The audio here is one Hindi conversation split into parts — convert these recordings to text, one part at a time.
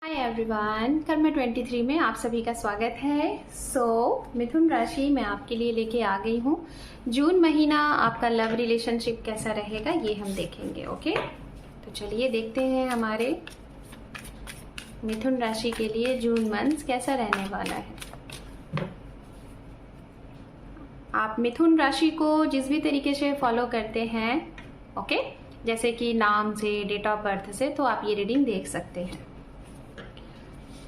हाय एवरीवन, कर्म 23 में आप सभी का स्वागत है। मिथुन राशि मैं आपके लिए लेके आ गई हूँ। जून महीना आपका लव रिलेशनशिप कैसा रहेगा ये हम देखेंगे। ओके, तो चलिए देखते हैं हमारे मिथुन राशि के लिए जून मंथ कैसा रहने वाला है। आप मिथुन राशि को जिस भी तरीके से फॉलो करते हैं, ओके, जैसे कि नाम से, डेट ऑफ बर्थ से, तो आप ये रीडिंग देख सकते हैं।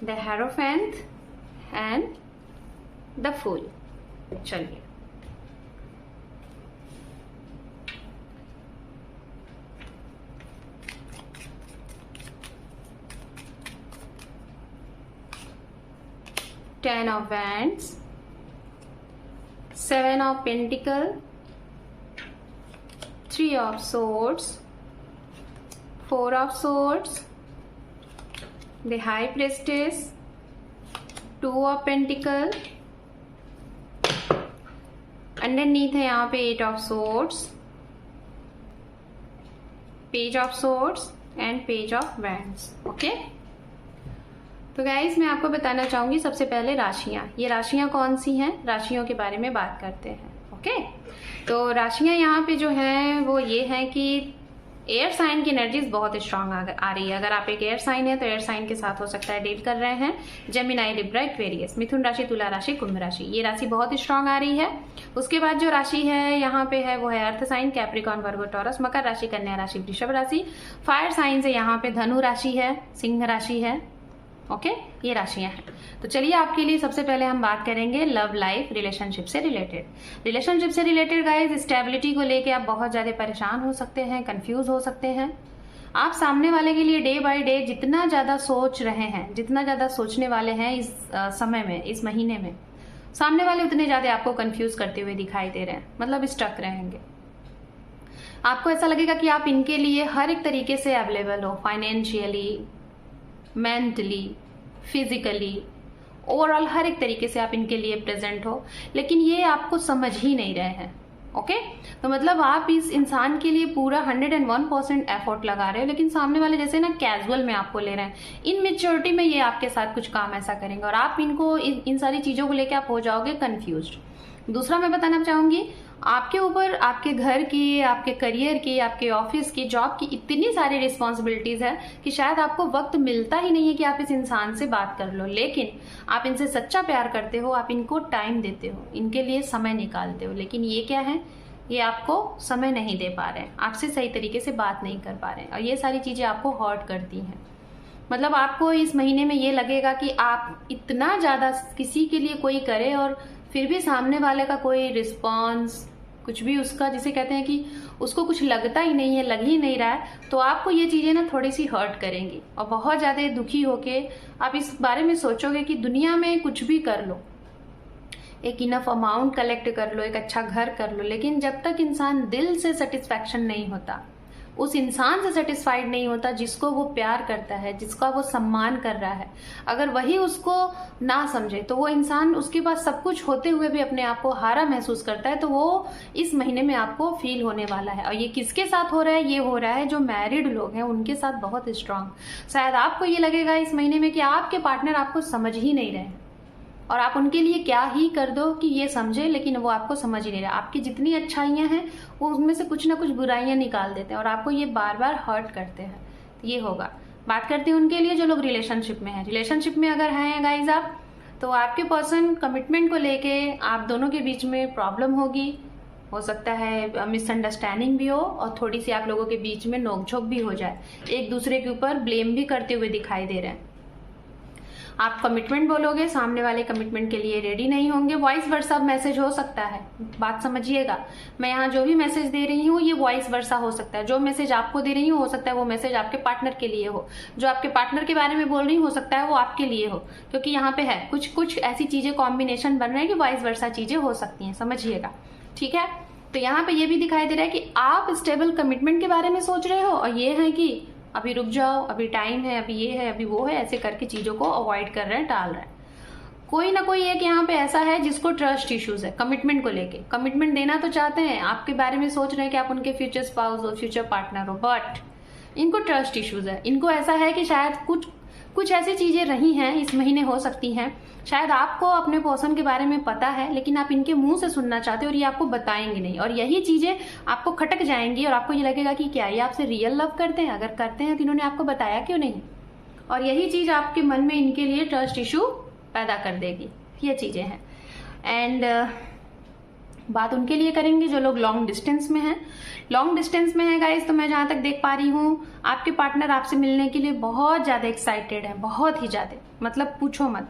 The Hierophant and the Fool। चलिए, Ten of Wands, Seven of Pentacles, Three of Swords, Four of Swords, the High Priestess, Two of Pentacles, underneath है यहाँ पे Eight of Swords, Page of Swords and Page of Wands। Okay, तो गाइज मैं आपको बताना चाहूंगी सबसे पहले राशियां। ये राशियां कौन सी हैं, राशियों के बारे में बात करते हैं। ओके, तो राशियां यहाँ पे जो हैं वो ये हैं कि एयर साइन की एनर्जीज बहुत स्ट्रांग आ रही है। अगर आप एक एयर साइन है तो एयर साइन के साथ हो सकता है डील कर रहे हैं। जेमिनाई, लिब्रा, एक्वेरियस, मिथुन राशि, तुला राशि, कुंभ राशि, ये राशि बहुत स्ट्रांग आ रही है। उसके बाद जो राशि है यहाँ पे है वो है अर्थ साइन, कैप्रिकॉर्न, वर्गो, टॉरस, मकर राशि, कन्या राशि, वृषभ राशि। फायर साइन से यहाँ पे धनु राशि है, सिंह राशि है। ओके, ये राशियां हैं। तो चलिए आपके लिए सबसे पहले हम बात करेंगे लव लाइफ, रिलेशनशिप से रिलेटेड। रिलेशनशिप से रिलेटेड गाइज, स्टेबिलिटी को लेके आप बहुत ज्यादा परेशान हो सकते हैं, कंफ्यूज हो सकते हैं। आप सामने वाले के लिए डे बाय डे जितना ज्यादा सोच रहे हैं, जितना ज्यादा सोचने वाले हैं इस समय में, इस महीने में, सामने वाले उतने ज्यादा आपको कंफ्यूज करते हुए दिखाई दे रहे हैं, मतलब स्टक रहेंगे। आपको ऐसा लगेगा कि आप इनके लिए हर एक तरीके से अवेलेबल हो, फाइनेंशियली, मेंटली, फिजिकली, ओवरऑल हर एक तरीके से आप इनके लिए प्रेजेंट हो, लेकिन ये आपको समझ ही नहीं रहे हैं। ओके, तो मतलब आप इस इंसान के लिए पूरा 101% एफर्ट लगा रहे हो, लेकिन सामने वाले जैसे ना कैजुअल में आपको ले रहे हैं। इन मेच्योरिटी में ये आपके साथ कुछ काम ऐसा करेंगे और आप इनको इन सारी चीजों को लेकर आप हो जाओगे कंफ्यूज्ड। दूसरा मैं बताना चाहूंगी, आपके ऊपर आपके घर की, आपके करियर की, आपके ऑफिस की, जॉब की इतनी सारी रिस्पॉन्सिबिलिटीज है कि शायद आपको वक्त मिलता ही नहीं है कि आप इस इंसान से बात कर लो। लेकिन आप इनसे सच्चा प्यार करते हो, आप इनको टाइम देते हो, इनके लिए समय निकालते हो, लेकिन ये क्या है, ये आपको समय नहीं दे पा रहे हैं, आपसे सही तरीके से बात नहीं कर पा रहे हैं, और ये सारी चीजें आपको हर्ट करती हैं। मतलब आपको इस महीने में ये लगेगा कि आप इतना ज्यादा किसी के लिए कोई करे और फिर भी सामने वाले का कोई रिस्पॉन्स, कुछ भी उसका, जिसे कहते हैं कि उसको कुछ लगता ही नहीं है, लग ही नहीं रहा है, तो आपको ये चीजें ना थोड़ी सी हर्ट करेंगी और बहुत ज्यादा दुखी होके आप इस बारे में सोचोगे कि दुनिया में कुछ भी कर लो, एक इनफ अमाउंट कलेक्ट कर लो, एक अच्छा घर कर लो, लेकिन जब तक इंसान दिल से सेटिस्फैक्शन नहीं होता, उस इंसान से सेटिस्फाइड नहीं होता जिसको वो प्यार करता है, जिसका वो सम्मान कर रहा है, अगर वही उसको ना समझे तो वो इंसान उसके पास सब कुछ होते हुए भी अपने आप को हारा महसूस करता है। तो वो इस महीने में आपको फील होने वाला है। और ये किसके साथ हो रहा है, ये हो रहा है जो मैरिड लोग हैं उनके साथ बहुत स्ट्रांग। शायद आपको ये लगेगा इस महीने में कि आपके पार्टनर आपको समझ ही नहीं रहे हैं और आप उनके लिए क्या ही कर दो कि ये समझे, लेकिन वो आपको समझ ही नहीं रहा। आपकी जितनी अच्छाइयां हैं वो उनमें से कुछ ना कुछ बुराइयां निकाल देते हैं और आपको ये बार बार हर्ट करते हैं। तो ये होगा। बात करते हैं उनके लिए जो लोग रिलेशनशिप में हैं। रिलेशनशिप में अगर हैं गाइज आप, तो आपके पर्सन कमिटमेंट को लेके आप दोनों के बीच में प्रॉब्लम होगी, हो सकता है मिसअंडरस्टैंडिंग भी हो और थोड़ी सी आप लोगों के बीच में नोकझोंक भी हो जाए, एक दूसरे के ऊपर ब्लेम भी करते हुए दिखाई दे रहे हैं। आप कमिटमेंट बोलोगे, सामने वाले कमिटमेंट के लिए रेडी नहीं होंगे। वॉइस वर्सा मैसेज हो सकता है, बात समझिएगा। मैं यहाँ जो भी मैसेज दे रही हूँ ये वॉइस वर्सा हो सकता है। जो मैसेज आपको दे रही हूँ हो सकता है वो मैसेज आपके पार्टनर के लिए हो, जो आपके पार्टनर के बारे में बोल रही हूँ हो सकता है वो आपके लिए हो, क्योंकि यहाँ पे है कुछ ऐसी चीजें कॉम्बिनेशन बन रहे हैं कि वॉइस वर्सा चीजें हो सकती हैं, समझिएगा। ठीक है, तो यहाँ पे ये भी दिखाई दे रहा है कि आप स्टेबल कमिटमेंट के बारे में सोच रहे हो और ये है कि अभी रुक जाओ, अभी टाइम है, अभी ये है, अभी वो है, ऐसे करके चीजों को अवॉइड कर रहे हैं, टाल रहे हैं। कोई ना कोई एक यहाँ पे ऐसा है जिसको ट्रस्ट इश्यूज है कमिटमेंट को लेके। कमिटमेंट देना तो चाहते हैं, आपके बारे में सोच रहे हैं कि आप उनके फ्यूचर स्पाउस हो, फ्यूचर पार्टनर हो, बट इनको ट्रस्ट इश्यूज है। इनको ऐसा है कि शायद कुछ कुछ ऐसी चीजें रही हैं इस महीने, हो सकती हैं शायद आपको अपने पर्सन के बारे में पता है लेकिन आप इनके मुंह से सुनना चाहते हो और ये आपको बताएंगे नहीं, और यही चीजें आपको खटक जाएंगी और आपको ये लगेगा कि क्या ये आपसे रियल लव करते हैं, अगर करते हैं तो इन्होंने आपको बताया क्यों नहीं, और यही चीज आपके मन में इनके लिए ट्रस्ट इशू पैदा कर देगी। ये चीजें हैं। एंड बात उनके लिए करेंगे जो लोग लॉन्ग डिस्टेंस में हैं। लॉन्ग डिस्टेंस में है गाइस, तो मैं जहां तक देख पा रही हूँ आपके पार्टनर आपसे मिलने के लिए बहुत ज्यादा एक्साइटेड है, बहुत ही ज्यादा, मतलब पूछो मत।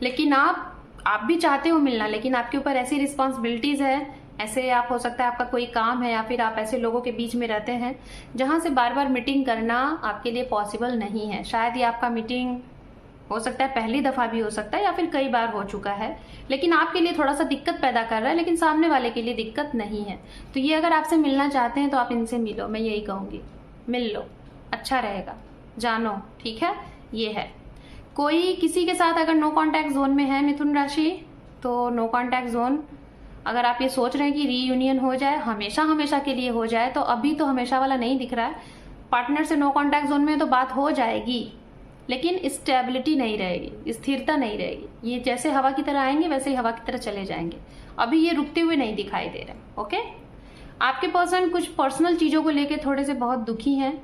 लेकिन आप भी चाहते हो मिलना, लेकिन आपके ऊपर ऐसी रिस्पॉन्सिबिलिटीज है, ऐसे आप हो सकता है आपका कोई काम है या फिर आप ऐसे लोगों के बीच में रहते हैं जहां से बार बार मीटिंग करना आपके लिए पॉसिबल नहीं है। शायद ये आपका मीटिंग हो सकता है पहली दफा भी हो सकता है या फिर कई बार हो चुका है, लेकिन आपके लिए थोड़ा सा दिक्कत पैदा कर रहा है, लेकिन सामने वाले के लिए दिक्कत नहीं है। तो ये अगर आपसे मिलना चाहते हैं तो आप इनसे मिलो, मैं यही कहूंगी, मिल लो, अच्छा रहेगा, जानो, ठीक है। ये है कोई किसी के साथ अगर नो कॉन्टैक्ट जोन में है मिथुन राशि, तो नो कॉन्टैक्ट जोन, अगर आप ये सोच रहे हैं कि रीयूनियन हो जाए, हमेशा हमेशा के लिए हो जाए, तो अभी तो हमेशा वाला नहीं दिख रहा है। पार्टनर से नो कॉन्टैक्ट जोन में तो बात हो जाएगी, लेकिन स्टेबिलिटी नहीं रहेगी, स्थिरता नहीं रहेगी। ये जैसे हवा की तरह आएंगे वैसे ही हवा की तरह चले जाएंगे। अभी ये रुकते हुए नहीं दिखाई दे रहे। ओके, आपके पर्सन कुछ पर्सनल चीजों को लेके थोड़े से बहुत दुखी हैं।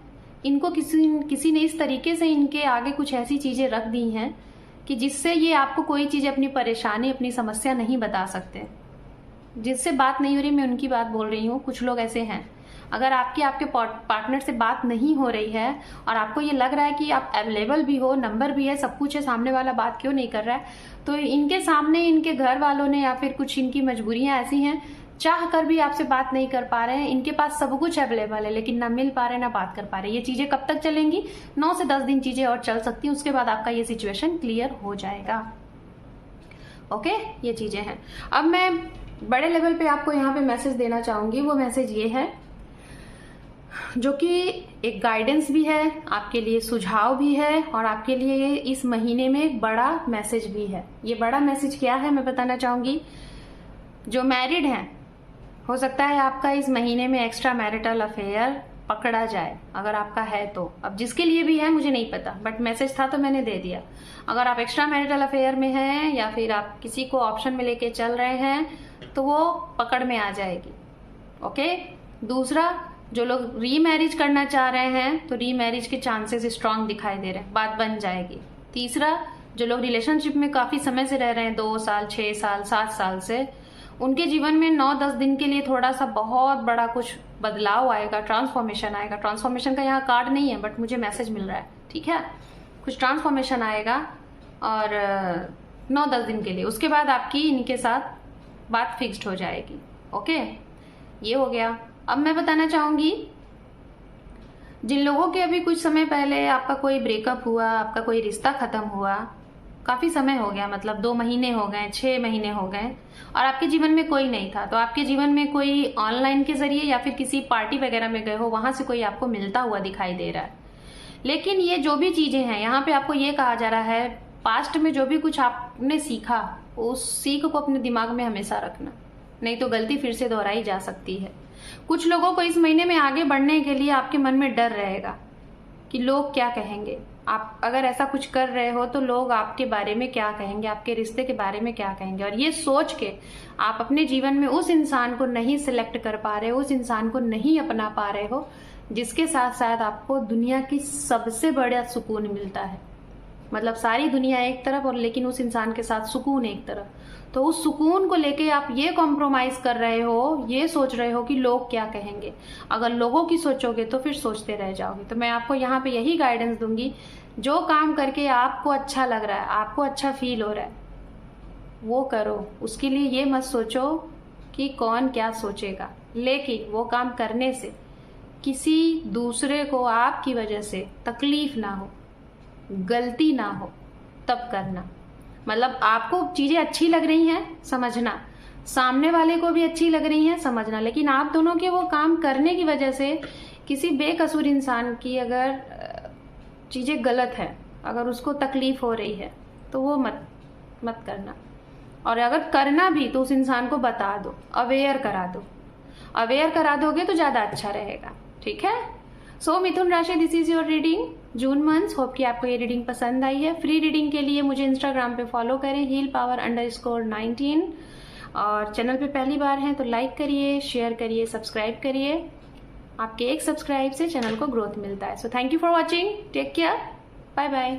इनको किसी ने इस तरीके से इनके आगे कुछ ऐसी चीजें रख दी हैं कि जिससे ये आपको कोई चीज, अपनी परेशानी, अपनी समस्या नहीं बता सकते। जिससे बात नहीं हो रही, मैं उनकी बात बोल रही हूँ। कुछ लोग ऐसे हैं, अगर आपके पार्टनर से बात नहीं हो रही है और आपको ये लग रहा है कि आप अवेलेबल भी हो, नंबर भी है, सब कुछ है, सामने वाला बात क्यों नहीं कर रहा है, तो इनके सामने इनके घर वालों ने या फिर कुछ इनकी मजबूरियां ऐसी हैं, चाह कर भी आपसे बात नहीं कर पा रहे हैं। इनके पास सब कुछ अवेलेबल है लेकिन ना मिल पा रहे ना बात कर पा रहे। ये चीजें कब तक चलेंगी? 9 से 10 दिन चीजें और चल सकती हैं, उसके बाद आपका ये सिचुएशन क्लियर हो जाएगा। ओके, ये चीजें हैं। अब मैं बड़े लेवल पे आपको यहाँ पे मैसेज देना चाहूंगी। वो मैसेज ये है जो कि एक गाइडेंस भी है, आपके लिए सुझाव भी है, और आपके लिए इस महीने में एक बड़ा मैसेज भी है। ये बड़ा मैसेज क्या है मैं बताना चाहूंगी। जो मैरिड हैं, हो सकता है आपका इस महीने में एक्स्ट्रा मैरिटल अफेयर पकड़ा जाए, अगर आपका है तो। अब जिसके लिए भी है मुझे नहीं पता, बट मैसेज था तो मैंने दे दिया। अगर आप एक्स्ट्रा मैरिटल अफेयर में हैं या फिर आप किसी को ऑप्शन में लेके चल रहे हैं तो वो पकड़ में आ जाएगी। ओके, दूसरा, जो लोग रीमैरिज करना चाह रहे हैं तो रीमैरिज के चांसेस स्ट्रांग दिखाई दे रहे हैं, बात बन जाएगी। तीसरा, जो लोग रिलेशनशिप में काफी समय से रह रहे हैं, 2 साल, 6 साल, 7 साल से, उनके जीवन में 9-10 दिन के लिए थोड़ा सा बहुत बड़ा कुछ बदलाव आएगा, ट्रांसफॉर्मेशन आएगा। ट्रांसफॉर्मेशन का यहाँ कार्ड नहीं है बट मुझे मैसेज मिल रहा है, ठीक है। कुछ ट्रांसफॉर्मेशन आएगा और 9-10 दिन के लिए, उसके बाद आपकी इनके साथ बात फिक्स्ड हो जाएगी। ओके, ये हो गया। अब मैं बताना चाहूंगी जिन लोगों के अभी कुछ समय पहले आपका कोई ब्रेकअप हुआ, आपका कोई रिश्ता खत्म हुआ, काफी समय हो गया, मतलब 2 महीने हो गए, 6 महीने हो गए, और आपके जीवन में कोई नहीं था, तो आपके जीवन में कोई ऑनलाइन के जरिए या फिर किसी पार्टी वगैरह में गए हो, वहां से कोई आपको मिलता हुआ दिखाई दे रहा है। लेकिन ये जो भी चीजें हैं, यहाँ पे आपको ये कहा जा रहा है, पास्ट में जो भी कुछ आपने सीखा, उस सीख को अपने दिमाग में हमेशा रखना, नहीं तो गलती फिर से दोहराई जा सकती है। कुछ लोगों को इस महीने में आगे बढ़ने के लिए आपके मन में डर रहेगा कि लोग क्या कहेंगे। आप अगर ऐसा कुछ कर रहे हो तो लोग आपके बारे में क्या कहेंगे, आपके रिश्ते के बारे में क्या कहेंगे, और ये सोच के आप अपने जीवन में उस इंसान को नहीं सिलेक्ट कर पा रहे हो, उस इंसान को नहीं अपना पा रहे हो जिसके साथ शायद आपको दुनिया की सबसे बड़ा सुकून मिलता है। मतलब सारी दुनिया एक तरफ और लेकिन उस इंसान के साथ सुकून एक तरफ। तो उस सुकून को लेके आप ये कॉम्प्रोमाइज कर रहे हो, ये सोच रहे हो कि लोग क्या कहेंगे। अगर लोगों की सोचोगे तो फिर सोचते रह जाओगे। तो मैं आपको यहाँ पे यही गाइडेंस दूंगी, जो काम करके आपको अच्छा लग रहा है, आपको अच्छा फील हो रहा है, वो करो। उसके लिए ये मत सोचो कि कौन क्या सोचेगा, लेकिन वो काम करने से किसी दूसरे को आपकी वजह से तकलीफ ना हो, गलती ना हो, तब करना। मतलब आपको चीजें अच्छी लग रही हैं, समझना, सामने वाले को भी अच्छी लग रही हैं, समझना, लेकिन आप दोनों के वो काम करने की वजह से किसी बेकसूर इंसान की अगर चीजें गलत है, अगर उसको तकलीफ हो रही है तो वो मत करना। और अगर करना भी तो उस इंसान को बता दो, अवेयर करा दो। अवेयर करा दोगे तो ज्यादा अच्छा रहेगा, ठीक है। सो मिथुन राशि, this is your reading. June months. Hope कि आपको ये रीडिंग पसंद आई है। फ्री रीडिंग के लिए मुझे इंस्टाग्राम पे फॉलो करें, healpower_19, और चैनल पे पहली बार हैं तो लाइक करिए, शेयर करिए, सब्सक्राइब करिए। आपके एक सब्सक्राइब से चैनल को ग्रोथ मिलता है। So thank you for watching, take care, bye bye.